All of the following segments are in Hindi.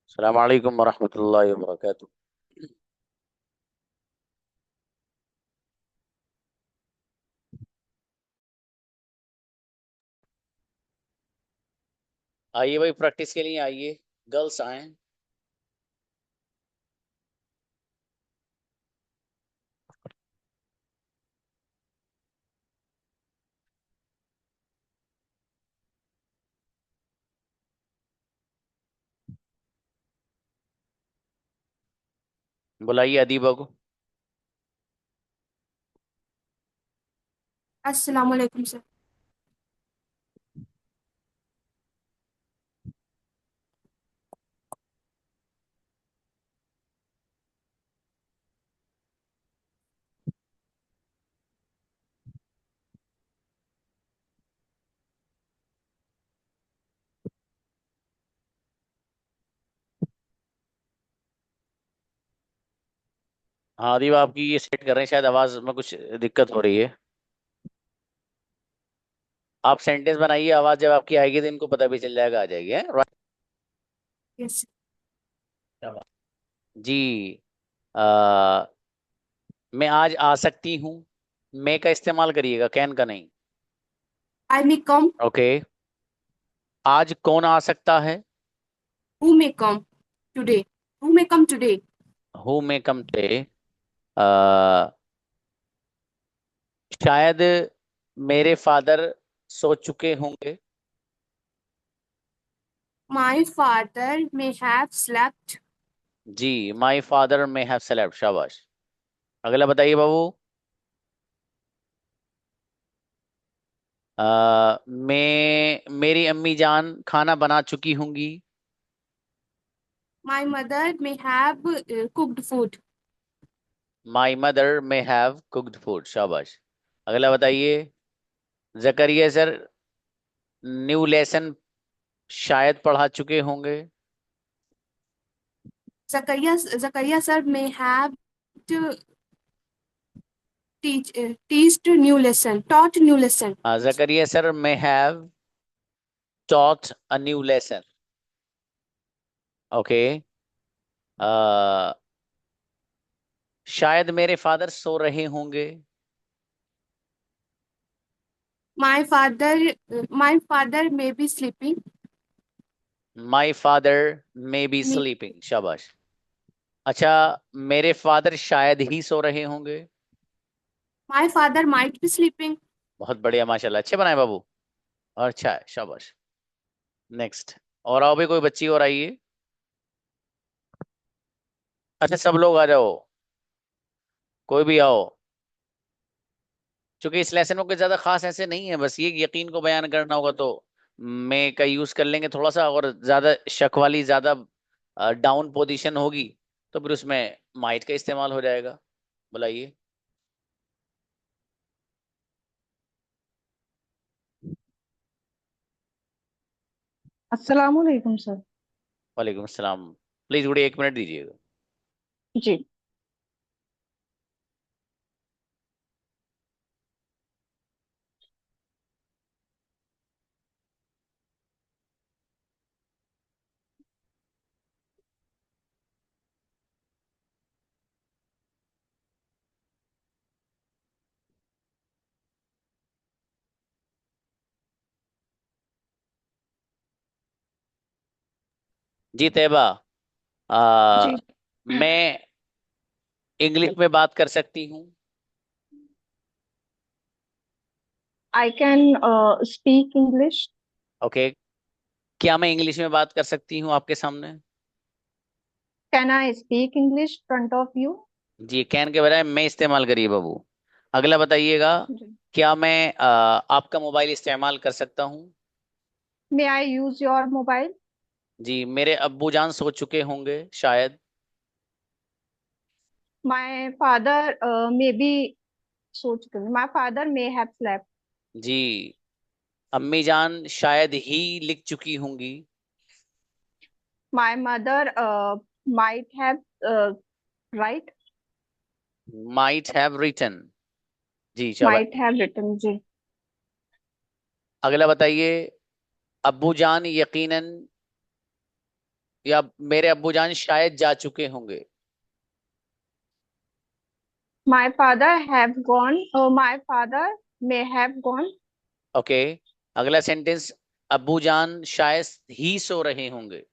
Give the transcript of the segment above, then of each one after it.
अस्सलाम वालेकुम वरहमतुल्लाहि वबरकातुह। आइए भाई, प्रैक्टिस के लिए आइए। गर्ल्स आए। बुलाइए अदीबा को। अस्सलाम वालेकुम सर। हाँ अदीबा, आपकी ये सेट कर रहे हैं, शायद आवाज में कुछ दिक्कत हो रही है। आप सेंटेंस बनाइए, आवाज जब आपकी आएगी तो इनको पता भी चल जाएगा, आ जाएगी है राइट। यस। जी। आ, मैं आज आ सकती हूँ। मैं का इस्तेमाल करिएगा, कैन का नहीं। I may come. ओके। आज कौन आ सकता है। Who may come today. Who may come today. Who may come थे। शायद मेरे फादर सो चुके होंगे। My father may have slept. जी, my father may have slept, शाबाश। अगला बताइए बाबू। मैं मेरी अम्मी जान खाना बना चुकी होंगी। My mother may have cooked food. My mother में हैव कुक्ड फूड, शाबाश। अगला बताइए। जकरिया सर न्यू लेसन शायद पढ़ा चुके होंगे। Zakaria Zakaria sir may have teached new lesson taught new lesson. Zakaria sir may have taught a new lesson. Okay. शायद मेरे फादर सो रहे होंगे। My father may be sleeping. My father may be me sleeping, शाबाश। अच्छा, मेरे फादर शायद ही सो रहे होंगे। My father might be sleeping. बहुत बढ़िया, माशाल्लाह, अच्छे बनाए बाबू। और अच्छा है, शाबाश। नेक्स्ट। और आओ भी, कोई बच्ची और आई है। अच्छा, सब लोग आ जाओ। कोई भी आओ। क्योंकि इस लेसन में कोई ज्यादा खास ऐसे नहीं है, बस ये यकीन को बयान करना होगा तो मैं का यूज कर लेंगे थोड़ा सा, और ज्यादा शक वाली, ज्यादा डाउन पोजीशन होगी तो फिर उसमें माइट का इस्तेमाल हो जाएगा। बुलाइए। अस्सलाम वालेकुम सर। वालेकुम अस्सलाम। प्लीज गुड़िया, 1 मिनट दीजिएगा। जी। जी तैयबा। आ, जी। मैं इंग्लिश में बात कर सकती हूँ। I can speak English. Okay. क्या मैं इंग्लिश में बात कर सकती हूँ आपके सामने। Can I speak English front of you. जी, कैन के बजाय मैं इस्तेमाल करिए बाबू। अगला बताइएगा। जी। क्या मैं आपका मोबाइल इस्तेमाल कर सकता हूँ। May I use your mobile. जी, मेरे अब्बू जान सो चुके होंगे शायद। माय फादर मे बी सोच चुके my father may have slept. जी, अम्मी जान शायद ही लिख चुकी होंगी। My mother might have write. Might have written. जी शाबाश। Might have written. जी। अगला बताइए। अब्बू जान यकीनन या मेरे अब्बूजान शायद जा चुके होंगे। My father have gone. My father may have gone. Okay, अगला सेंटेंस, अब्बूजान शायद ही सो रहे होंगे।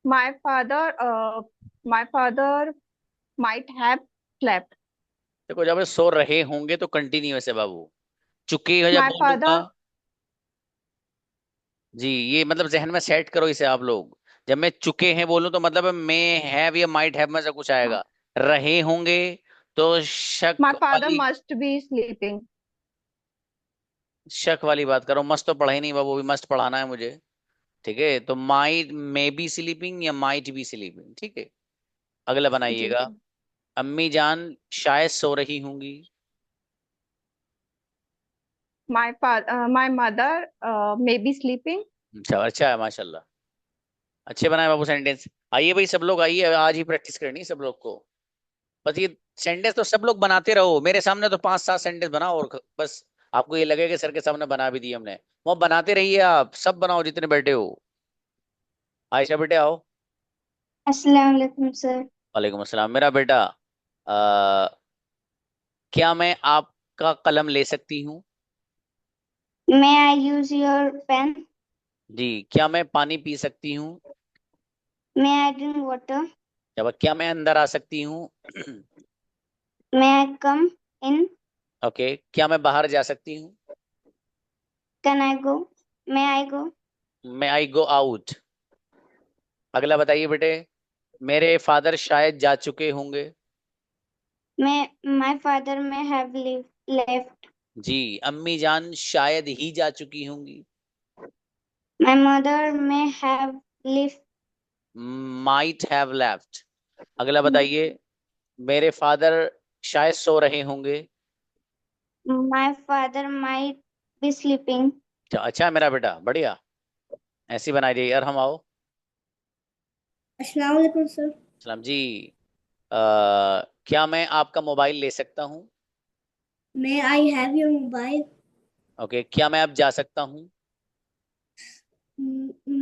My father might have slept. देखो जब सो रहे होंगे तो कंटिन्यूअस है बाबू, चुके हो जब My बोलूंगा। father, जी, ये मतलब जहन में सेट करो इसे आप लोग। जब मैं चुके हैं बोलूं तो मतलब मे हैव या माइट हैव में से कुछ आएगा। रहे होंगे तो my शक father वाली, must be sleeping. शक वाली बात करो। मस्त तो पढ़ा ही नहीं बाबू, भी मस्त पढ़ाना है मुझे। ठीक है, तो माइट मे बी स्लीपिंग या माइट बी स्लीपिंग। ठीक है, अगला जी बनाइएगा। सर. अम्मी जान शायद सो रही होंगी। My mother may be sleeping. अच्छा, अच्छा है माशाल्लाह, अच्छे बनाए बाबू सेंटेंस। आइए भाई सब लोग आइए, आज ही प्रैक्टिस करनी है सब लोग को। बस ये सेंटेंस तो सब लोग बनाते रहो, मेरे सामने तो 5-7 सेंटेंस बनाओ और बस आपको ये लगेगा कि सर के सामने बना भी दिए हमने। वो बनाते रहिए, आप सब बनाओ जितने बैठे हो। आयशा बेटे आओ। अस्सलाम वालेकुम सर. वालेकुम अस्सलाम मेरा बेटा। आ, क्या मैं आपका कलम ले सकती हूँ? May I use your pen? जी, क्या मैं पानी पी सकती हूँ? May I drink water? जब क्या मैं अंदर आ सकती हूँ? May I come in? Okay, क्या मैं बाहर जा सकती हूँ? Can I go? May I go? मैं आई गो आउट। अगला बताइए बेटे, मेरे फादर शायद जा चुके होंगे। May my father may have left. जी, अम्मी जान शायद ही जा चुकी होंगी। My mother may have left. Might have left. अगला बताइए, मेरे फादर शायद सो रहे होंगे। My father might be sleeping. अच्छा है मेरा बेटा, बढ़िया, ऐसी बनाई जाइए। और हम आओ। अस्सलाम वालेकुम सर. सलाम जी। आ, क्या मैं आपका मोबाइल ले सकता हूँ? May I have your mobile? Okay, क्या मैं अब जा सकता हूँ?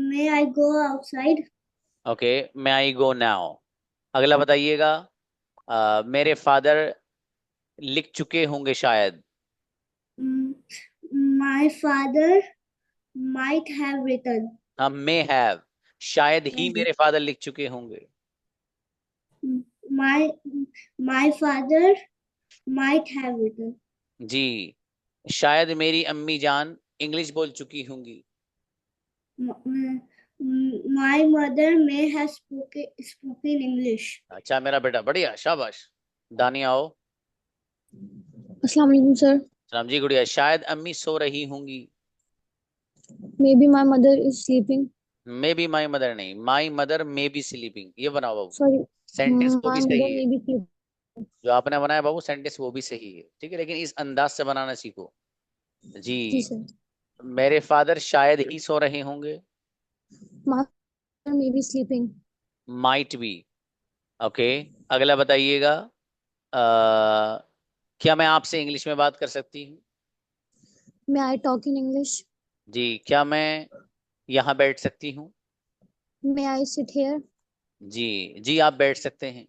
May I go outside? Okay, मैं आई गो नाउ। अगला बताइएगा, मेरे फादर लिख चुके होंगे शायद। My father might have written. हम मे हैव, शायद ही मेरे फादर लिख चुके होंगे। My my father might have written. जी, शायद मेरी अम्मी जान इंग्लिश बोल चुकी होंगी। My mother may have spoken English. अच्छा मेरा बेटा, बढ़िया, शाबाश। दानिया आओ। अस्सलाम वालेकुम सर. सलाम जी गुड़िया, शायद अम्मी सो रही होंगी। Maybe my mother is sleeping. May be my mother नहीं, my mother may be sleeping, ये बनाओ बाबू। Sorry, सेंटेंस वो भी my सही mother है, may be sleeping. जो आपने बनाया बाबू सेंटेंस वो भी सही है। ठीक है, लेकिन इस अंदाज से बनाना सीखो। जी, जी सर. मेरे फादर शायद ही सो रहे होंगे। My father may be sleeping. Might be. Okay, अगला बताइएगा, क्या मैं आपसे इंग्लिश में बात कर सकती हूँ? May I talk in English? जी, क्या मैं यहाँ बैठ सकती हूँ? May I sit here? जी, जी आप बैठ सकते हैं।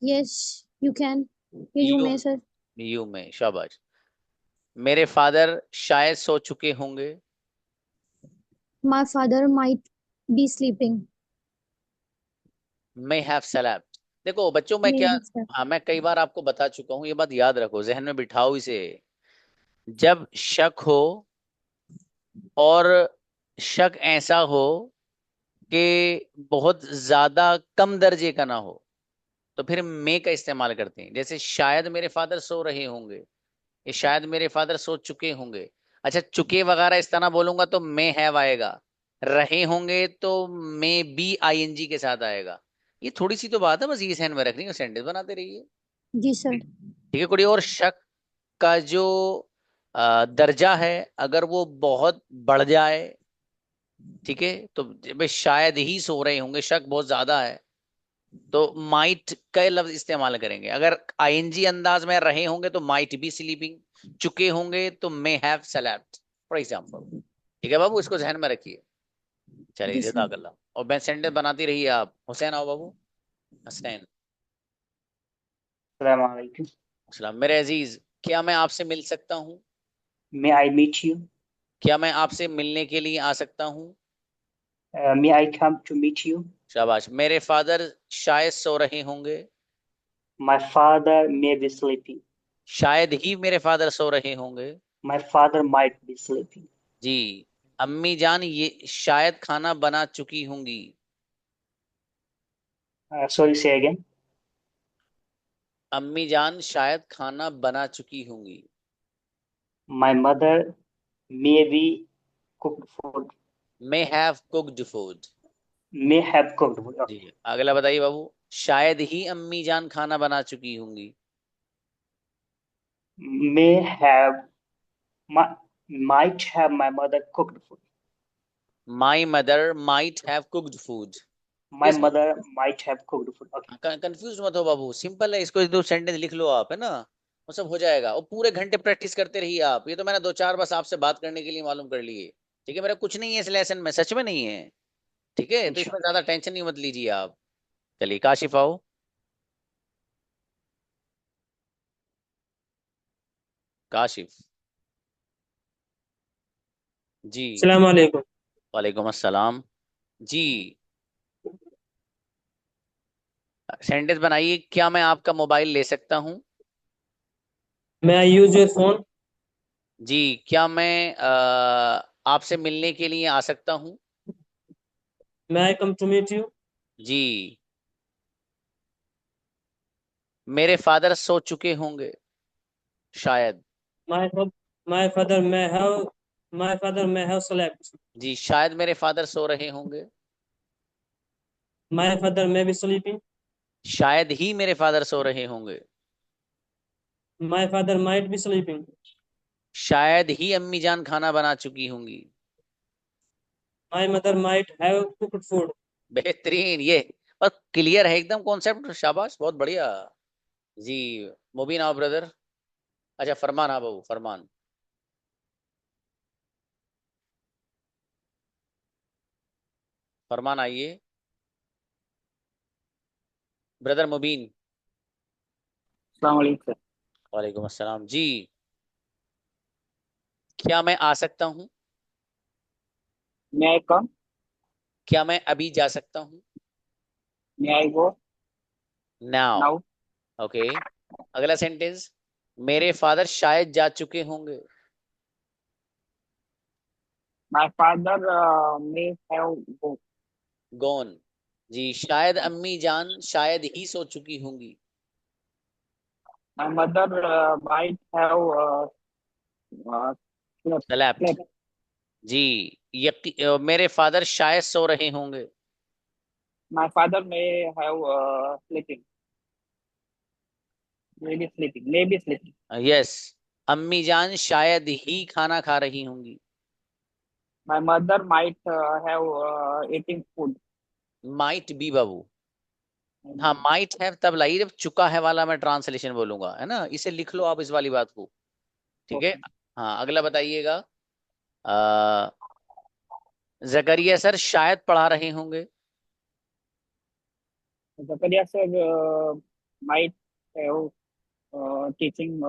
Yes, you can. Yeah, you you, may sir. You में, शाबाश। मेरे फादर शायद सो चुके होंगे। My father might be sleeping. may have slept। देखो बच्चों, मैं May क्या, have slept. हाँ मैं कई बार आपको बता चुका हूँ, ये बात याद रखो, जहन में बिठाओ इसे। जब शक हो, और शक ऐसा हो कि बहुत ज्यादा कम दर्जे का ना हो, तो फिर मे का इस्तेमाल करते हैं। जैसे शायद मेरे फादर सो रहे होंगे, ये शायद मेरे फादर सो चुके होंगे। अच्छा, चुके वगैरह इस तरह बोलूंगा तो मे हैव आएगा। रहे होंगे तो मे बी आईएनजी के साथ आएगा। ये थोड़ी सी तो बात है, बस ये सहन में रखनी है, सेंटेंस बनाते रहिए। जी सर. ठीक है, कोई और शक का जो दर्जा है, अगर वो बहुत बढ़ जाए, ठीक है, तो भाई शायद ही सो रहे होंगे, शक बहुत ज्यादा है, तो माइट का लफ्ज इस्तेमाल करेंगे। अगर आईएनजी अंदाज में रहे होंगे तो माइट बी स्लीपिंग, चुके होंगे तो मे हैव स्लेप्ट, फॉर एग्जाम्पल। ठीक है बाबू, इसको ध्यान में रखिए। चलिए This one. जज़ाकल्लाह। और मैं सेंटेंस बनाती रहिए आप। हुसैन आओ बाबू। हसनैन। अस्सलाम वालेकुम। अस्सलाम। मेरे अजीज, क्या मैं आपसे मिल सकता हूँ? May I meet you? क्या मैं आपसे मिलने के लिए आ सकता हूँ? May I come to meet you? शाबाश। मेरे फादर शायद सो रहे होंगे। My father may be sleeping. शायद ही मेरे फादर सो रहे होंगे। My father might be sleeping. जी। अम्मी जान ये शायद खाना बना चुकी होंगी। Sorry, say again. अम्मी जान शायद खाना बना चुकी होंगी। My mother may be cooked food. May have cooked food. May have cooked food. जी। Okay. अगला बताइए बाबू। शायद ही अम्मी जान खाना बना चुकी होंगी। May have might have my mother cooked food. My mother might have cooked food. My mother might have cooked food. Okay. Confuse मत हो बाबू, सिंपल है। इसको एक दो सेंटेंस लिख लो आप, है ना, वो सब हो जाएगा। और पूरे घंटे प्रैक्टिस करते रहिए आप। ये तो मैंने दो चार बस आपसे बात करने के लिए मालूम कर लिए। ठीक है, मेरा कुछ नहीं है इस लेसन में, सच में नहीं है। ठीक है, तो इसमें ज्यादा टेंशन नहीं मत लीजिए आप। चलिए काशिफ आओ। काशिफ। जी। अस्सलाम वालेकुम। वालेकुम अस्सलाम। जी। सेंटेंस बनाइए। क्या मैं आपका मोबाइल ले सकता हूँ? May I use your phone? जी। क्या मैं आपसे मिलने के लिए आ सकता हूँ? May I come to meet you? जी। मेरे फादर सो चुके होंगे। शायद। My fa- my father may have my father may have slept. जी। शायद मेरे फादर सो रहे होंगे। My father may be sleeping. शायद ही मेरे फादर सो रहे होंगे। My father might be sleeping. शायद ही अम्मी जान खाना बना चुकी होंगी। My mother might have cooked food. बेहतरीन ये। और क्लियर है एकदम कॉन्सेप्ट। शाबाश, बहुत बढ़िया। जी। मुबीन आओ ब्रदर। अच्छा फरमान, हाँ बाबू फरमान। फरमान आइए ब्रदर मुबीन। अस्सलाम वालेकुम sir. वालेकुम अस्सलाम। जी। क्या मैं आ सकता हूँ? May I come? क्या मैं अभी जा सकता हूँ? May I go now. now? Okay. अगला सेंटेंस। मेरे फादर शायद जा चुके होंगे। My father may have go. Gone. जी। शायद अम्मी जान शायद ही सो चुकी होंगी। My mother might have slept. Slept. Slept. जी। मेरे फादर शायद सो रहे होंगे। My father may have sleeping. Maybe sleeping. Maybe sleeping. Yes. अम्मी जान शायद ही खाना खा रही होंगी। My mother might have eating food. Might be बाबू। हाँ, माइट हैव तब लाइए जब चुका है वाला मैं ट्रांसलेशन बोलूंगा, है ना। इसे लिख लो आप इस वाली बात को। ठीक है। Okay. हाँ, अगला बताइएगा। जकरिया सर शायद पढ़ा रहे होंगे। Zakaria sir might have teaching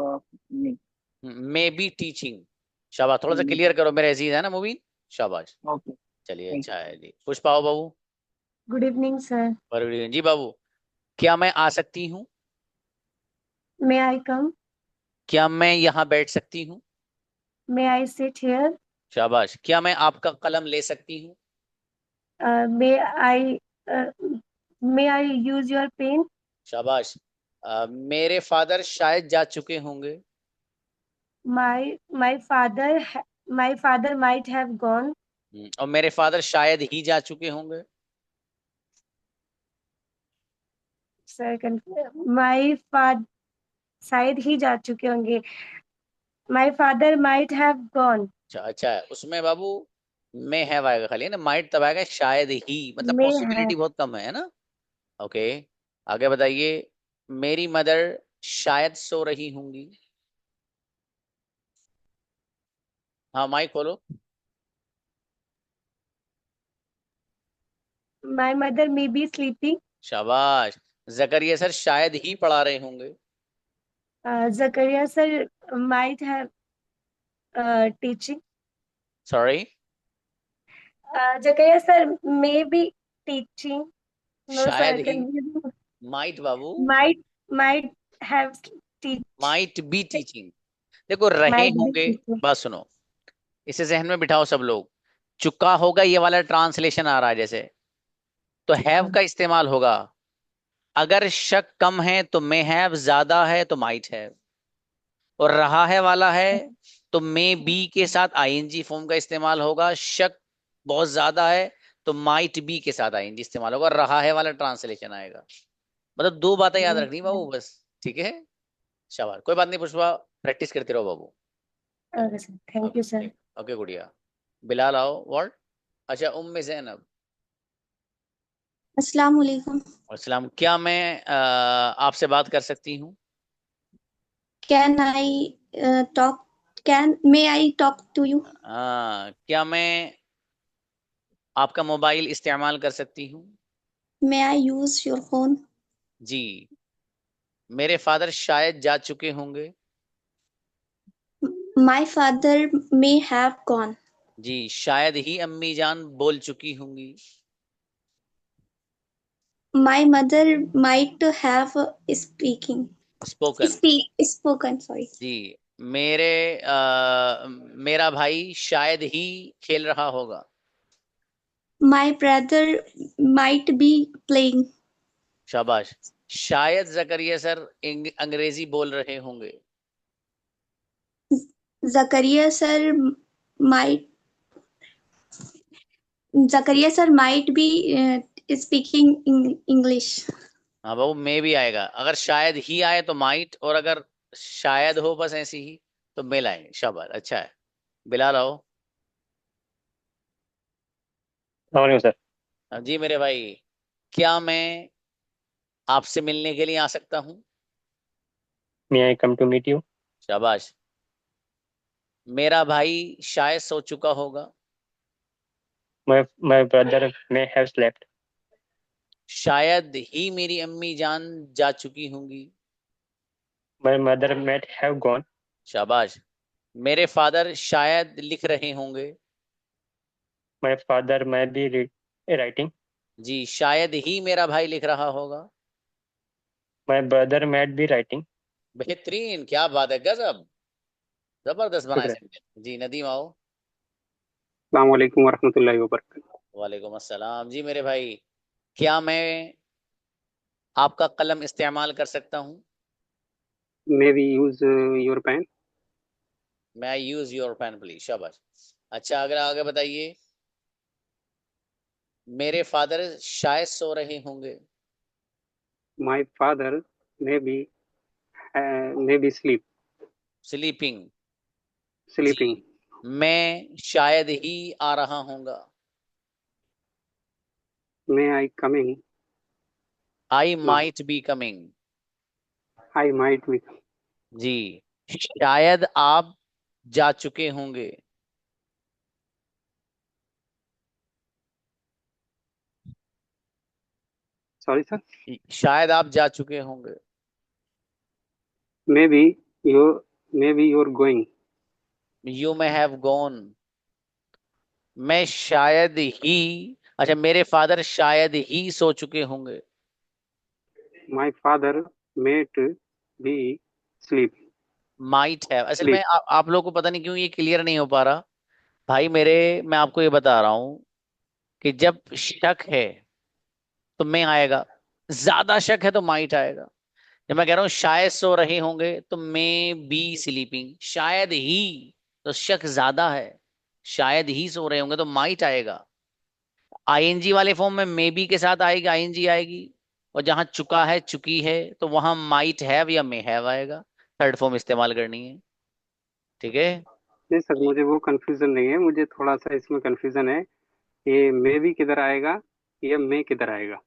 me. May be teaching. शाबाश, थोड़ा सा क्लियर करो मेरे अजीज, है ना मुबीन। शाबाश। Okay. चलिए Thank अच्छा है जी। पुष्पा आओ बाबू। Good evening, sir. जी बाबू। क्या मैं आ सकती हूँ? May I come? क्या मैं यहाँ बैठ सकती हूँ? May I sit here? शाबाश। क्या मैं आपका कलम ले सकती हूँ? Uh, may I use your pen? शाबाश। मेरे फादर शायद जा चुके होंगे। My father my father might have gone. और मेरे फादर शायद ही जा चुके होंगे। Sir, my father शायद ही जा चुके होंगे. My father might have gone. अच्छा है उसमें बाबू। में है आएगा खाली, है ना। माइट तब आएगा शायद ही, मतलब May पॉसिबिलिटी have. बहुत कम है ना। ओके। आगे बताइए। मेरी मदर शायद सो रही होंगी। हाँ, माइक खोलो। My mother may be sleeping. शाबाश। जकरिया सर शायद ही पढ़ा रहे होंगे। Zakaria sir might have teaching. Sorry, Zakaria sir may be teaching. No, sir, शायद I he, can might Babu, might have teach. Might be teaching. देखो रहे Might be होंगे, teaching. बात सुनो, इसे जहन में बिठाओ सब लोग। चुका होगा ये वाला ट्रांसलेशन आ रहा है जैसे, तो हैव का इस्तेमाल होगा। अगर शक कम है तो मे हैव, ज्यादा है तो माइट हैव, और रहा है वाला है तो मे बी के साथ आईएनजी फॉर्म का इस्तेमाल होगा। शक बहुत ज्यादा है तो माइट बी के साथ आईएनजी इस्तेमाल होगा, और रहा है वाला ट्रांसलेशन आएगा। मतलब दो बातें याद रखनी बाबू बस, ठीक है। शाबाश, कोई बात नहीं पुष्पा, प्रैक्टिस करते रहो बाबू। Okay, sir. Thank you, sir. Okay गुड़िया। बिलाल आओ, व्हाट? अच्छा, उम्मे ज़ैनब। अस्सलाम वालेकुम। अस्सलाम। क्या मैं आपसे बात कर सकती हूँ? Can I talk? May I talk to you? क्या मैं आपका मोबाइल इस्तेमाल कर सकती हूँ? May I use your phone? जी। मेरे फादर शायद जा चुके होंगे। My father may have gone. जी। शायद ही अम्मी जान बोल चुकी होंगी। My mother might have spoken. spoken. Sorry. जी। मेरा भाई शायद ही खेल रहा होगा। My brother might be playing. शाबाश। शायद जकरिया सर अंग्रेजी बोल रहे होंगे। Zakaria sir might be speaking English. हाँ बाबू, मे भी आएगा। अगर शायद ही आए तो माइट, और अगर शायद हो बस ऐसी ही तो मेल आएंगे। शाबाश, अच्छा है। बिलाल आओ। सर। जी मेरे भाई, क्या मैं आपसे मिलने के लिए आ सकता हूँ? May I come to meet you? शाबाश। मेरा भाई शायद सो चुका होगा। My brother may have slept. शायद ही मेरी अम्मी जान जा चुकी होंगी। My mother might have gone. शाबाश। मेरे फादर शायद लिख रहे होंगे। My father may be writing. जी। शायद ही मेरा भाई लिख रहा होगा। My brother might be writing. बेहतरीन, क्या बात है, गजब, जबरदस्त बनाए शुक्रिया। सेंटेंस। जी नदीम आओ। अस्सलाम वालेकुम वरहमतुल्लाहि वबरकातुहू। वालेकुम अस्सलाम। जी मेरे भाई, क्या मैं आपका कलम इस्तेमाल कर सकता हूँ? May we use your pen? मैं यूज योर पेन प्लीज। शाबाश। अच्छा, अगर आगे बताइए। मेरे फादर शायद सो रहे होंगे। My father may be sleeping. जी। स्लीपिंग। मैं शायद ही आ रहा हूँगा। May I coming? I no, might be coming. I might be. जी। शायद आप जा चुके होंगे। Sorry sir. शायद आप जा चुके होंगे। May be your going. You may have gone. मैं शायद ही, अच्छा, मेरे फादर शायद ही सो चुके होंगे। My father might be sleep. Might है, असल में स्लीप। आप लोगों को पता नहीं क्यों ये क्लियर नहीं हो पा रहा भाई मेरे। मैं आपको ये बता रहा हूं कि जब शक है तो मैं आएगा, ज्यादा शक है तो माइट आएगा। जब मैं कह रहा हूँ शायद सो रहे होंगे तो मे बी स्लीपिंग। शायद ही तो शक ज्यादा है, शायद ही सो रहे होंगे तो माइट आएगा। आईएनजी वाले फॉर्म में मे बी के साथ आएगी, आईएनजी आएगी, और जहां चुका है चुकी है तो वहां माइट हैव या मे हैव आएगा। थर्ड फॉर्म इस्तेमाल करनी है, ठीक है। नहीं सर, मुझे वो कंफ्यूजन नहीं है। मुझे थोड़ा सा इसमें कंफ्यूजन है, ये मे भी किधर आएगा या मे किधर आएगा,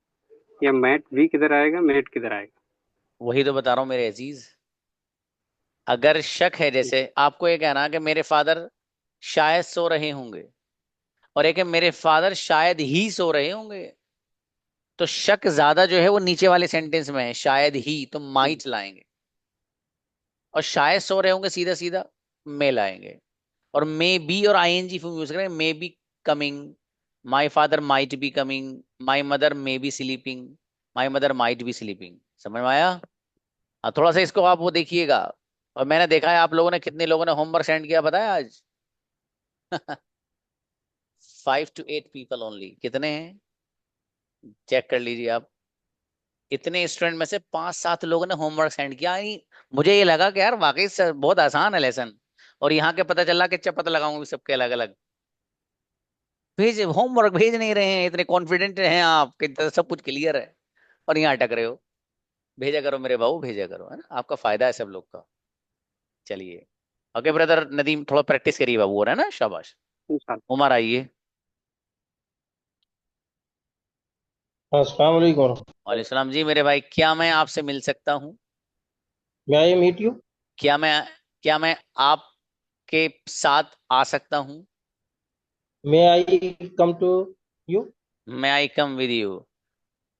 या मैट भी किधर आएगा मेट किधर आएगा? वही तो बता रहा हूँ मेरे अजीज। अगर शक है, जैसे आपको ये कहना कि मेरे फादर शायद सो रहे होंगे, और एक है मेरे फादर शायद ही सो रहे होंगे, तो शक ज्यादा जो है वो नीचे वाले सेंटेंस में है, शायद ही, तो माइट लाएंगे। और शायद सो रहे होंगे, सीधा सीधा मे लाएंगे। और मे बी और आईएनजी फॉर्म यूज करें, may be coming, my father might be coming, my mother may be sleeping, my mother might be sleeping. समझ में आया? हाँ, थोड़ा सा इसको आप वो देखिएगा। और मैंने देखा है आप लोगों ने, कितने लोगों ने होमवर्क सेंड किया पता है आज? 5 to 8 people ओनली। कितने हैं चेक कर लीजिए आप। इतने स्टूडेंट में से 5-7 लोगों ने होमवर्क सेंड किया। यानी मुझे ये लगा कि यार वाकई बहुत आसान है लेसन। और यहाँ के पता चला कि चपत लगाऊंगी सबके अलग अलग। भेज होमवर्क भेज नहीं रहे हैं, इतने कॉन्फिडेंट हैं आप कि सब कुछ क्लियर है, और यहाँ अटक रहे हो। भेजा करो मेरे बाबू, भेजा करो, है ना, आपका फायदा है सब लोग का। चलिए, ओके ब्रदर नदीम, थोड़ा प्रैक्टिस करिए बाबू, और है ना, शाबाश। इंशाल्लाह। उमर आइए। अस्सलाम वालेकुम। वालेकुम सलाम जी मेरे भाई, क्या मैं आपसे मिल सकता हूँ? May I meet you? क्या मैं क्या मैं आपके साथ आ सकता हूँ? May I come to you? मैं आई कम विद यू।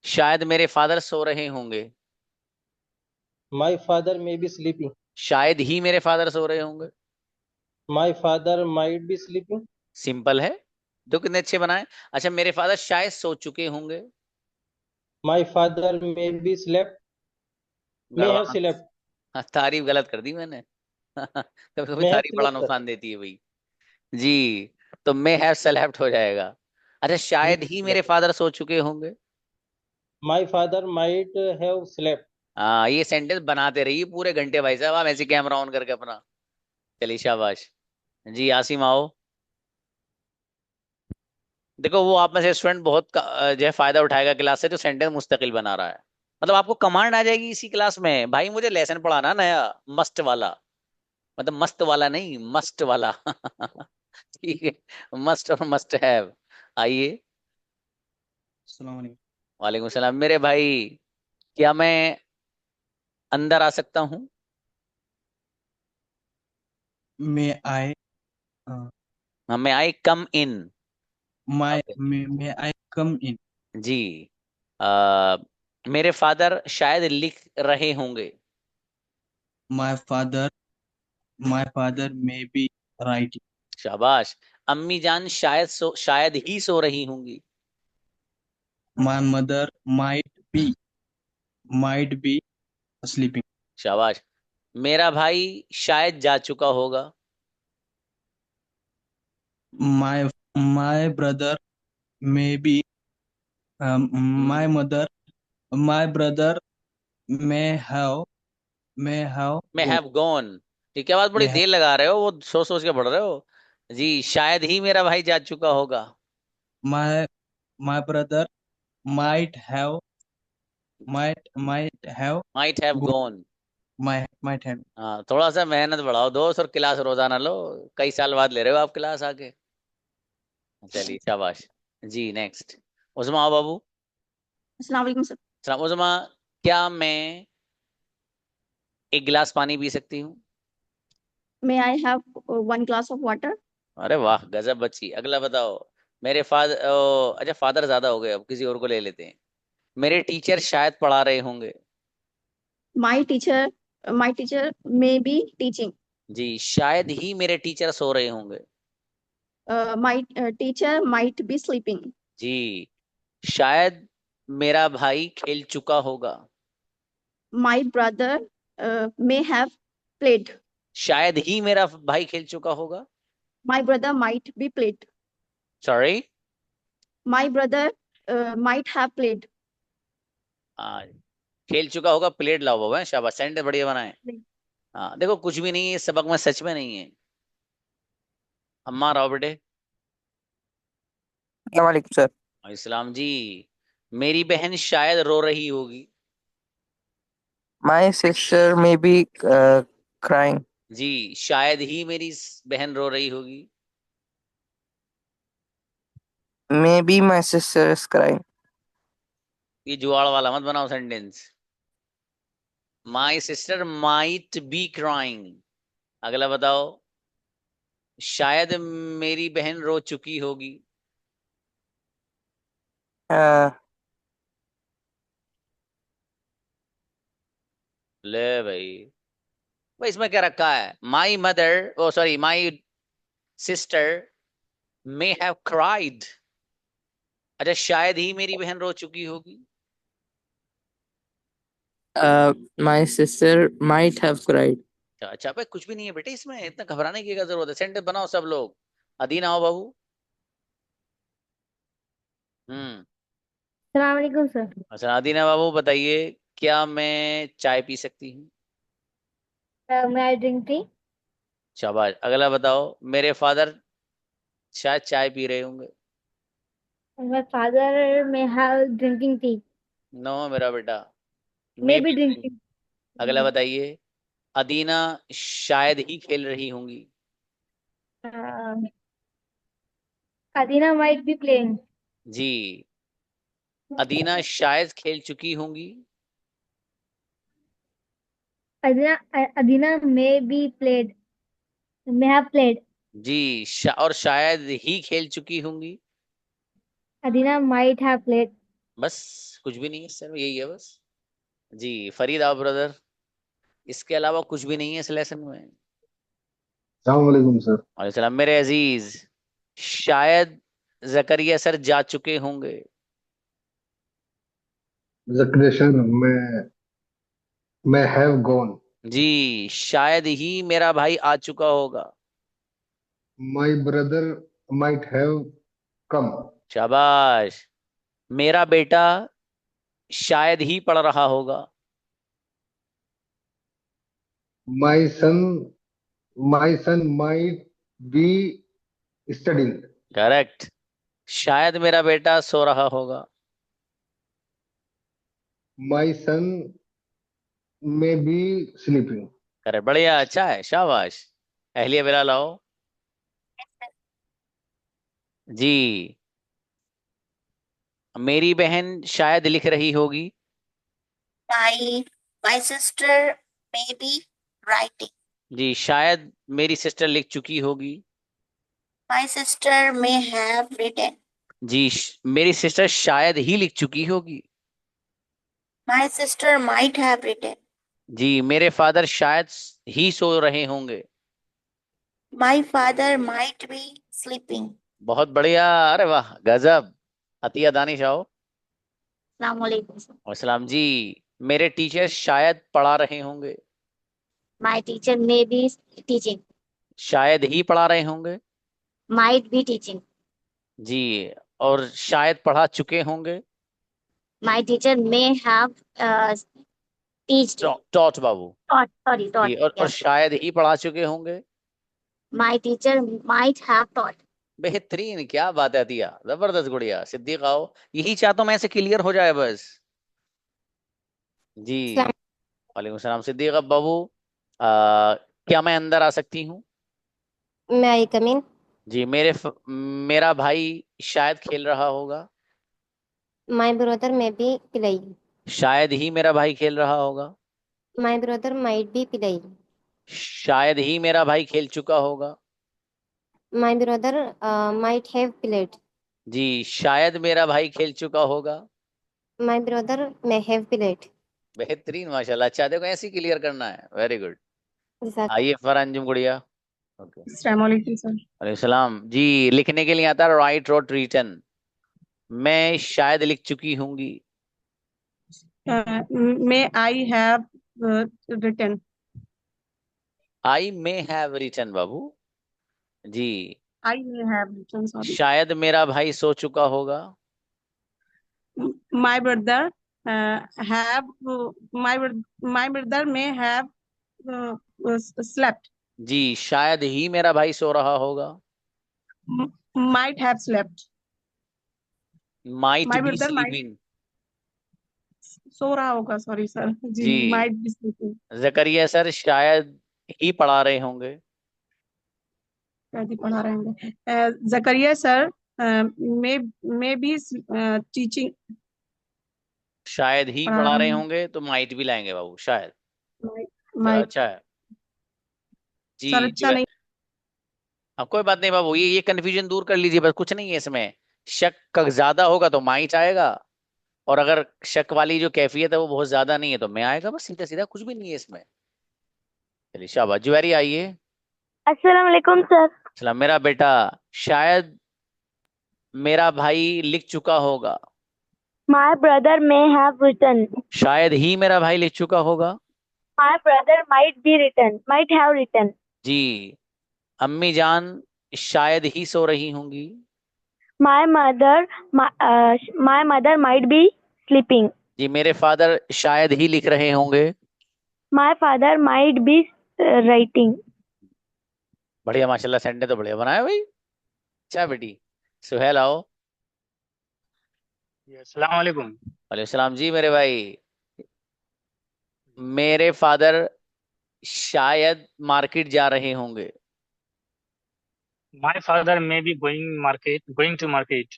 शायद मेरे फादर सो रहे होंगे। My father may be sleeping. शायद ही मेरे फादर सो रहे होंगे। My father might be sleeping. Simple है, दो कितने अच्छे बनाए। अच्छा, मेरे फादर शायद सो चुके होंगे। My father may B slept. May have गड़बड़ा। स्लेप्ट। हाँ, तारीफ गलत कर दी मैंने। कभी कभी मे हैव तारीफ बड़ा स्लेप्ट। नुकसान देती है भाई। जी, तो मे हैव सेलेक्ट हो जाएगा। अच्छा, शायद ही मेरे फादर सो चुके होंगे। My father might have slept. हाँ, ये सेंटेंस बनाते रहिए पूरे घंटे भाई साहब, आप ऐसे कैमरा ऑन करके अपना। चलिए शाबाश। जी आसिम आओ। देखो, वो आप में से स्टूडेंट बहुत जो है फायदा उठाएगा क्लास से, जो सेंटेंस मुस्तकिल बना रहा है। मतलब आपको कमांड आ जाएगी इसी क्लास में, भाई मुझे लेसन पढ़ाना नया, मस्त वाला। मतलब मस्त वाला नहीं, मस्ट वाला। ठीक है, मस्ट और मस्ट हैव। आइए। अस्सलाम वालेकुम। वालेकुम सलाम मेरे भाई, क्या मैं अंदर आ सकता हूँ? मे आई मैं आई कम इन। माई ओके मे आई कम इन? जी। आ, मेरे फादर शायद लिख रहे होंगे। My father may be writing. शाबाश। अम्मी जान शायद ही सो रही होंगी। My mother might be sleeping. शाबाश। मेरा भाई शायद जा चुका होगा। My my brother may be my mother my brother may have मैं गो हैव गॉन। ये क्या बात, मे बड़ी देर लगा रहे हो, वो सोच सोच के पढ़ रहे हो। जी, शायद ही मेरा भाई जा चुका होगा। My my brother might have might have might have go gone. Might have. हाँ, थोड़ा सा मेहनत बढ़ाओ दोस्त, और क्लास रोजाना लो। कई साल बाद ले रहे हो आप क्लास आके। चलिए शाबाश। जी नेक्स्ट। उस्मा आओ बाबू। अस्सलाम वालेकुम सर। सलाम उस्मा, क्या मैं एक गिलास पानी पी सकती हूँ? May I have 1 glass of water? अरे वाह, गजब बच्ची। अगला बताओ। मेरे फादर, अच्छा फादर ज्यादा हो गए, अब किसी और को ले लेते हैं। मेरे टीचर शायद पढ़ा रहे होंगे। My teacher, my teacher may be teaching. जी, शायद ही मेरे टीचर सो रहे होंगे। My teacher might be sleeping. जी, शायद मेरा भाई खेल चुका होगा। My brother may have played. शायद ही मेरा भाई खेल चुका होगा। My brother might be played. Sorry. My brother might have played. हाँ, खेल चुका होगा, प्लेट लाओ बाबा, शाबाश, सेंटेंस बढ़िया बनाए। हाँ देखो, कुछ भी नहीं है इस सबक में, सच में नहीं है। अम्मा राव बेटे। वालेकुम सर। इस्लाम जी। मेरी बहन शायद रो रही होगी। My sister may be crying. जी, शायद ही मेरी बहन रो रही होगी। May be my sister is crying. ये जुआड़ वाला मत बनाओ sentence. My sister might be crying. अगला बताओ। शायद मेरी बहन रो चुकी होगी। ले भाई इसमें क्या रखा है? My mother, oh sorry, my sister may have cried. अच्छा, शायद ही मेरी बहन रो चुकी होगी। My sister might have cried. अच्छा भाई, कुछ भी नहीं है बेटे इसमें, इतना घबराने की क्या जरूरत है। सेंटेंस बनाओ सब लोग। अदीना आओ बाबू। हम्म। सलाम वालेकुम सर। अच्छा अदीना बाबू बताइए, क्या मैं चाय पी सकती हूँ? मैं आई ड्रिंक टी। शाबाश। अगला बताओ, मेरे फादर शायद चाय पी रहे होंगे। My father may have drinking tea. No मेरा बेटा, मे मे बी बी नहीं। ड्रिंकिंग। अगला बताइए, अदीना शायद ही खेल रही होंगी। Adina might be playing. जी। अदीना शायद खेल चुकी होंगी। Adina Adina may be played, may have played. जी और शायद ही खेल चुकी होंगी। Adina might have played. बस, कुछ भी नहीं है सर, यही है बस। जी फरीद आओ ब्रदर। इसके अलावा कुछ भी नहीं है इस लेसन में। सलामकुम सर। और सलाम मेरे अजीज। शायद जकरिया सर जा चुके होंगे। जकरिया सर मैं हैव गॉन। जी शायद ही मेरा भाई आ चुका होगा। My brother might have come. शाबाश। मेरा बेटा शायद ही पढ़ रहा होगा। My son might be studying. Correct. शायद मेरा बेटा सो रहा होगा। माय सन में बी स्लीपिंग। करेक्ट, बढ़िया, अच्छा है, शाबाश। अहलिया बिला लाओ। जी। मेरी बहन शायद लिख रही होगी। My sister may be writing. जी शायद मेरी सिस्टर लिख चुकी होगी। My sister may have written. जी मेरी सिस्टर शायद ही लिख चुकी होगी। My sister might have written. जी मेरे फादर शायद ही सो रहे होंगे। My father might be sleeping. बहुत बढ़िया, अरे वाह गजब। अतिया दानिश आओ। अस्सलाम वालेकुम सर। और सलाम जी। मेरे टीचर शायद पढ़ा रहे होंगे। My teacher may be teaching. शायद ही पढ़ा रहे होंगे। Might be teaching. जी और शायद पढ़ा चुके होंगे। My teacher may have teached. Taught बाबू। टॉट, सॉरी, जी टॉट, और यस। शायद ही पढ़ा चुके होंगे। My teacher might have taught. बेहतरीन, क्या बात है अतिया, जबरदस्त गुड़िया। सिद्दीक आओ। यही चाहता हूं मैं, ऐसे क्लियर हो जाए बस। जी। वालेकुम सलाम सिद्दीक। अब बाबू, क्या मैं अंदर आ सकती हूँ? मैं आई कम इन। जी मेरा भाई शायद खेल रहा होगा। My brother may be playing. शायद ही मेरा भाई खेल रहा होगा। My brother might be playing. शायद ही मेरा भाई खेल चुका होगा। My brother might have played. जी शायद मेरा भाई खेल चुका होगा। My brother may have played. बेहतरीन माशाल्लाह। अच्छा देखो, ऐसे ही क्लियर करना है, वेरी गुड। आइए फरंजुम गुड़िया। ओके। अस्सलाम वालेकुम सर। वालेकुम सलाम जी। लिखने के लिए आता है राइट, रोट, रिटन। मैं शायद लिख चुकी होंगी। May I have written. I may have written बाबू। जी। I may have written, sorry. शायद मेरा भाई सो चुका होगा। My brother have my brother may have slept. जी शायद ही मेरा भाई सो रहा होगा। Might have slept. Might My be brother might sleeping. सो रहा होगा, सॉरी सर जी। जी Might be sleeping. Zakaria sir शायद ही पढ़ा रहे होंगे। शायद ही पढ़ा रहे होंगे। जकरिया सर मे बी टीचिंग। शायद ही पढ़ा पढ़ा रहे रहे होंगे। होंगे तो माइट भी लाएंगे बाबू, शायद। चलो माइट। अच्छा है। जी सर अच्छा नहीं। हाँ कोई बात नहीं बाबू, ये कंफ्यूजन दूर कर लीजिए बस, कुछ नहीं है इसमें। शक का ज्यादा होगा तो माइट आएगा, और अगर शक वाली जो कैफियत है वो बहुत ज्यादा नहीं है तो मैं आएगा, बस सीधा सीधा, कुछ भी नहीं है इसमें। चलिए शाबाश, जुवैरी आइए। अस्सलाम वालेकुम सर। सलाम। मेरा बेटा, शायद मेरा भाई लिख चुका होगा। My brother may have written. शायद ही मेरा भाई लिख चुका होगा। My brother might be written, might have written. जी। अम्मी जान शायद ही सो रही होंगी। My mother my mother might be sleeping. जी। मेरे फादर शायद ही लिख रहे होंगे। My father might be writing. बढ़िया, माशाल्लाह, सेंटेंस तो बढ़िया बनाया भाई। अच्छा बेटी। सुहेल आओ। अस्सलाम वालेकुम। वालेकुम सलाम जी मेरे भाई। मेरे फादर शायद मार्केट जा रहे होंगे। My father may be going to market.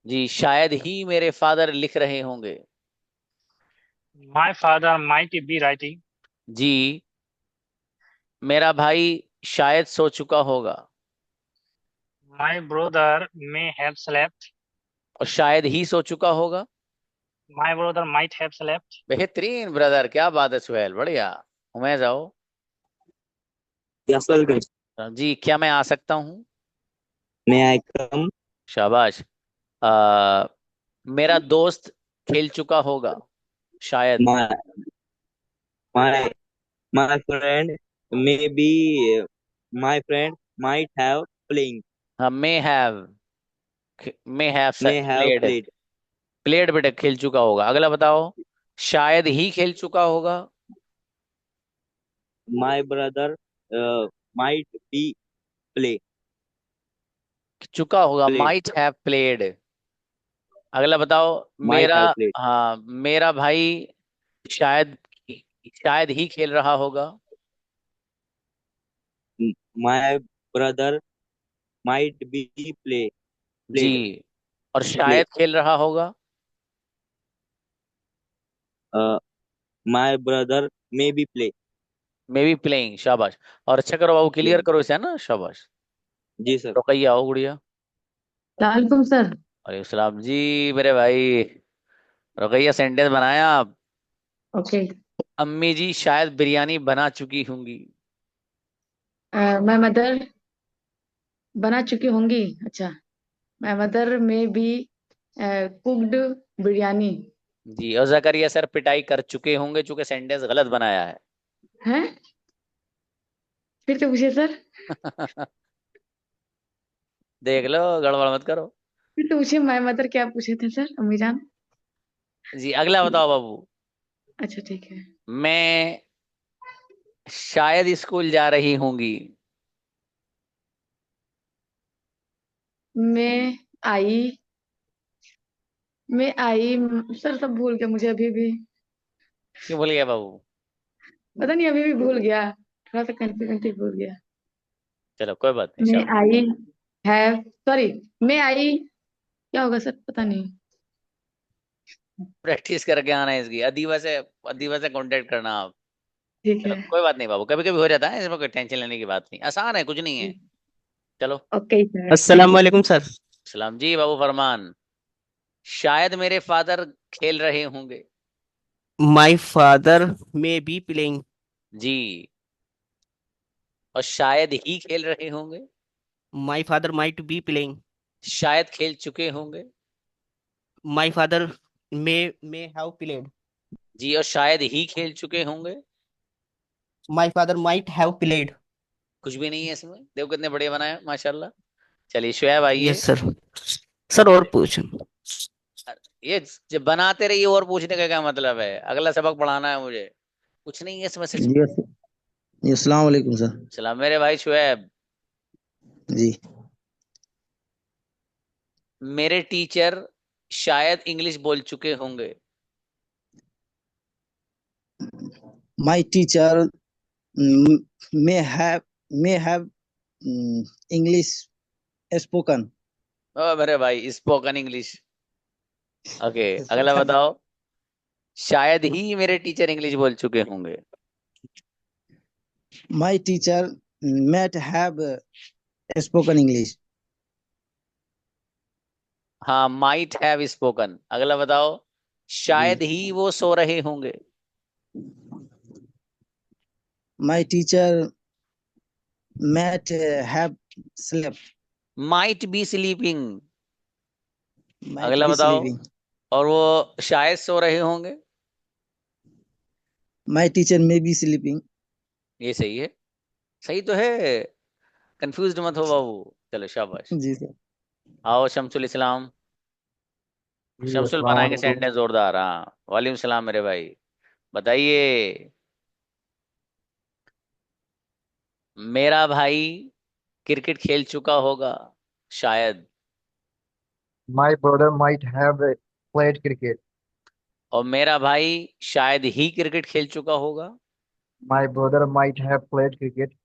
जी। शायद ही मेरे फादर लिख रहे होंगे। My father might be writing. जी। मेरा भाई शायद सो चुका होगा। My brother may have slept. और शायद ही सो चुका होगा। My brother might have slept. बेहतरीन ब्रदर, क्या बात है सुहेल, बढ़िया। उमेश आओ। Yes, welcome. जी। क्या मैं आ सकता हूँ? May I come? शाबाश। मेरा दोस्त खेल चुका होगा। शायद। My my my friend may be my friend might have playing. हाँ, may have May have played. played. Played बेटा खेल चुका होगा। अगला बताओ। शायद ही खेल चुका होगा। My brother might be play चुका होगा, played. Might have played. अगला बताओ। Might मेरा have played. हाँ, मेरा भाई शायद शायद ही खेल रहा होगा। My brother might be ji. played. और Play. शायद खेल रहा होगा। My brother may be play. May be playing. शाबाश। और अच्छा करो बाबू, क्लियर Playing. करो इसे, है ना। शाबाश। जी सर। रुकैया आओ गुड़िया। वालेकुम सर। वालेकुम सलाम जी मेरे भाई। रुकैया, सेंटेंस बनाया आप। ओके। अम्मी जी शायद बिरयानी बना चुकी होंगी। माय मदर बना चुकी होंगी। अच्छा। माय मदर में बी कुक्ड बिरयानी। जी। और जकरिया सर पिटाई कर चुके होंगे, चूंकि सेंटेंस गलत बनाया है। हैं? फिर से पूछिए सर। देख लो, गड़बड़ मत करो। फिर से पूछिए, माय मदर क्या पूछे थे सर, अम्मी जान? जी। अगला बताओ बाबू। अच्छा ठीक है। मैं शायद स्कूल जा रही होंगी। मैं आई सर, सब भूल गया मुझे अभी भी। क्यों भूल गया बाबू? पता नहीं, अभी भी भूल गया। थोड़ा सा कंफ्यूजन भूल गया। चलो कोई बात नहीं, मैं शाबाश। आई हैव, सॉरी, मैं आई क्या होगा सर, पता नहीं। प्रैक्टिस करके आना है इसकी। अदीबा से कांटेक्ट करना आप। ठीक चलो है। कोई बात नहीं बाबू, कभी कभी हो जाता है, इसमें कोई टेंशन लेने की बात नहीं, आसान है, कुछ नहीं है। चलो। Okay sir. अस्सलाम वालेकुम सर। सलाम जी बाबू फरमान। शायद मेरे फादर खेल रहे होंगे। My father may be playing. जी। और शायद ही खेल रहे होंगे। My father might be playing. शायद खेल चुके होंगे। My father may have played. जी। और शायद ही खेल चुके होंगे। My father might have played. कुछ भी नहीं है इसमें, देखो कितने बढ़िया बनाया माशाल्लाह। चलिए शुएब आइए। Yes sir. सर और पूछें। ये जब बनाते रहिए, और पूछने का क्या मतलब है? अगला सबक पढ़ाना है मुझे। कुछ नहीं है इसमें सच में। जी अस्सलाम वालेकुम सर। सलाम मेरे भाई शुएब। जी। मेरे टीचर शायद इंग्लिश बोल चुके होंगे। My teacher may have English spoken. ओ मेरे भाई, स्पोकन इंग्लिश। ओके। अगला बताओ। शायद ही मेरे टीचर इंग्लिश बोल चुके होंगे। My teacher might have spoken English. हाँ, माइट हैव स्पोकन। अगला बताओ। शायद ही वो सो रहे होंगे। My teacher might have slept. Might be sleeping. Might अगला be बताओ। sleeping. और वो शायद सो रहे होंगे। My teacher may be sleeping. ये सही है, सही तो है, कंफ्यूज मत हो बाबू। चलो शाबाश। जी सर। आओ शमसुल इस्लाम। जी शमसुल अस्सलाम बनाएंगे वालेकुम। सेंटेंस जोरदार। हाँ वालेकुम सलाम मेरे भाई, बताइए। मेरा भाई क्रिकेट खेल चुका होगा शायद। My brother might have played cricket. और मेरा भाई शायद ही क्रिकेट खेल चुका होगा। My brother might have played cricket.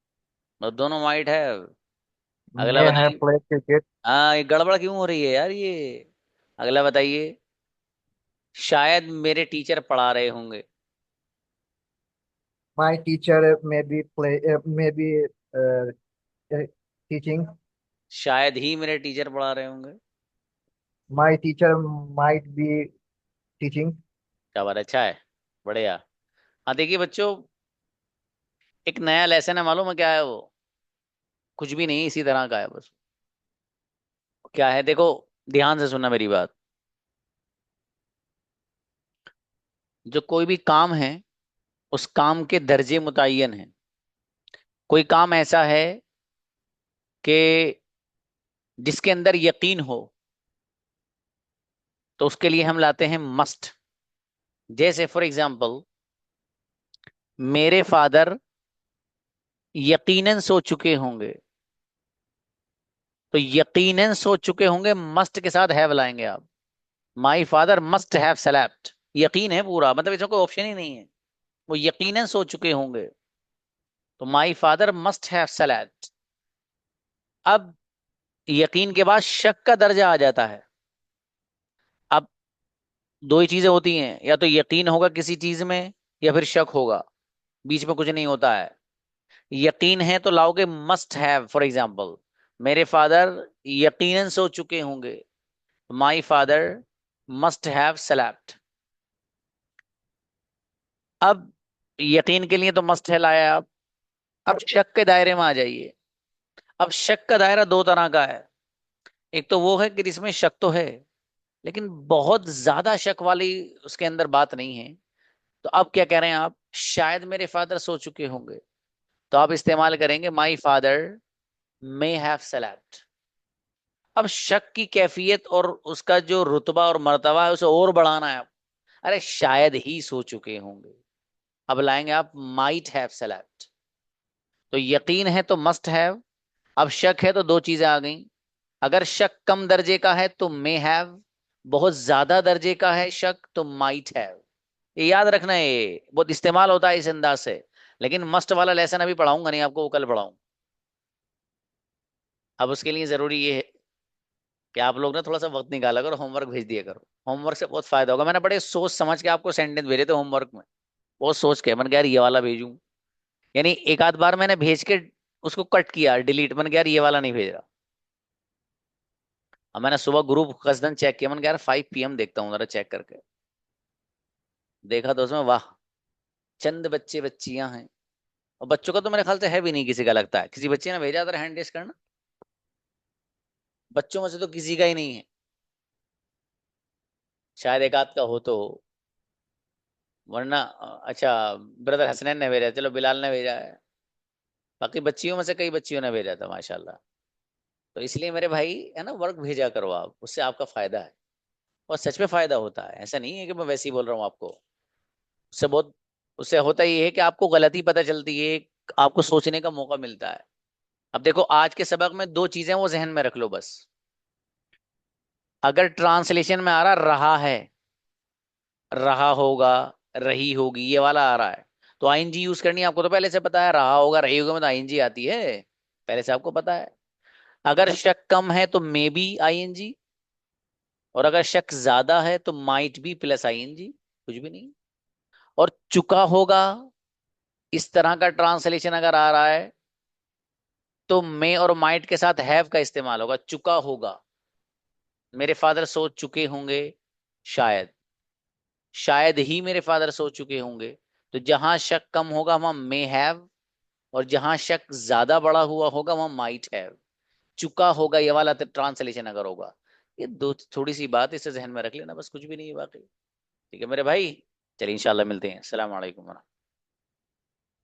और दोनों माइट है। अगला May have बताइए। played cricket. हाँ ये गड़बड़ क्यों हो रही है यार ये। अगला बताइए। शायद मेरे टीचर पढ़ा रहे होंगे। My teacher may be uh, uh, teaching. शायद ही मेरे टीचर पढ़ा रहे होंगे। My teacher might be teaching. क्या बात है, अच्छा है, बढ़िया। हाँ देखिए बच्चों, एक नया लेसन है, मालूम है क्या है वो? कुछ भी नहीं, इसी तरह का है बस। क्या है देखो, ध्यान से सुनना मेरी बात। जो कोई भी काम है उस काम के दर्जे मुतय्यन है। कोई काम ऐसा है कि जिसके अंदर यकीन हो तो उसके लिए हम लाते हैं मस्ट। जैसे फॉर एग्जाम्पल, मेरे फादर यकीनन सो चुके होंगे, तो यकीनन सो चुके होंगे मस्ट के साथ हैव लाएंगे आप। My father must have slept, यकीन है पूरा, मतलब इसमें कोई ऑप्शन ही नहीं है, वो यकीनन सो चुके होंगे, तो my father must have slept. अब यकीन के बाद शक का दर्जा आ जाता है। अब दो ही चीजें होती हैं, या तो यकीन होगा किसी चीज में या फिर शक होगा, बीच में कुछ नहीं होता है। यकीन है तो लाओगे मस्ट हैव। फॉर एग्जाम्पल, मेरे फादर यकीनन सो चुके होंगे, my father must have slept. अब यकीन के लिए तो मस्ट है लाया आप। अब शक के दायरे में आ जाइए। अब शक का दायरा दो तरह का है। एक तो वो है कि जिसमें शक तो है लेकिन बहुत ज्यादा शक वाली उसके अंदर बात नहीं है। तो अब क्या कह रहे हैं आप? शायद मेरे फादर सो चुके होंगे, तो आप इस्तेमाल करेंगे माई फादर मे हैव स्लेप्ट। अब शक की कैफियत और उसका जो रुतबा और मर्तबा है उसे और बढ़ाना है आप। अरे शायद ही सो चुके होंगे, अब लाएंगे आप माइट हैव स्लेप्ट। तो यकीन है तो मस्ट हैव, अब शक है तो दो चीजें आ गई। अगर शक कम दर्जे का है तो मे हैव, बहुत ज्यादा दर्जे का है शक तो माइट हैव। ये याद रखना है, ये बहुत इस्तेमाल होता है इस अंदाज से। लेकिन मस्ट वाला लेसन अभी पढ़ाऊंगा नहीं आपको, वो कल पढ़ाऊंगा। अब उसके लिए जरूरी ये है कि आप लोग ना थोड़ा सा वक्त निकाला करो, होमवर्क भेज दिया करो। होमवर्क से बहुत फायदा होगा। मैंने बड़े सोच समझ के आपको सेंटेंस भेजे थे होमवर्क में, बहुत सोच के। मैंने कहा यार ये वाला भेजूं, यानी एक आध बार मैंने भेज के उसको कट किया, डिलीट। मैंने कहा यार ये वाला नहीं भेज रहा। अब मैंने सुबह ग्रुप कसदन चेक किया, मैंने कहा यार 5 PM देखता हूँ जरा चेक करके। देखा तो उसमें वाह, चंद बच्चे बच्चियां हैं। और बच्चों का तो मेरे ख्याल से है भी नहीं किसी का, लगता है किसी बच्चे ने भेजा था हैंड रेस करना, बच्चों में से तो किसी का ही नहीं है। शायद एक आध का हो तो, वरना अच्छा ब्रदर हसनैन ने भेजा, चलो बिलाल ने भेजा है, बाकी बच्चियों में से कई बच्चियों ने भेजा था माशाल्लाह। तो इसलिए मेरे भाई है ना, वर्क भेजा करो आप, उससे आपका फायदा है। और सच में फायदा होता है, ऐसा नहीं है कि मैं वैसे ही बोल रहा हूँ आपको। उससे बहुत, उससे होता ये है कि आपको गलती पता चलती है, आपको सोचने का मौका मिलता है। अब देखो आज के सबक में दो चीजें वो जहन में रख लो बस। अगर ट्रांसलेशन में आ रहा है, रहा होगा, रही होगी, ये वाला आ रहा है, तो आईएनजी यूज करनी है। आपको तो पहले से पता है, रहा होगा रही होगा में तो आईएनजी आती है, पहले से आपको पता है। अगर शक कम है तो मे बी आईएनजी, और अगर शक ज्यादा है तो माइट बी प्लस आईएनजी, कुछ भी नहीं। और चुका होगा, इस तरह का ट्रांसलेशन अगर आ रहा है तो मे और माइट के साथ हैव का इस्तेमाल होगा। चुका होगा, मेरे फादर सोच चुके होंगे शायद। शायद ही मेरे फादर सो चुके होंगे। तो जहां शक कम होगा वहां मे हैव, और जहां शक ज्यादा बड़ा हुआ होगा वहां माइट हैव। चुका होगा ये वाला ट्रांसलेशन अगर होगा। ये दो थोड़ी सी बात इसे जहन में रख लेना, बस कुछ भी नहीं है बाकी। ठीक है मेरे भाई, चलिए इंशाल्लाह मिलते हैं। अस्सलाम वालेकुम।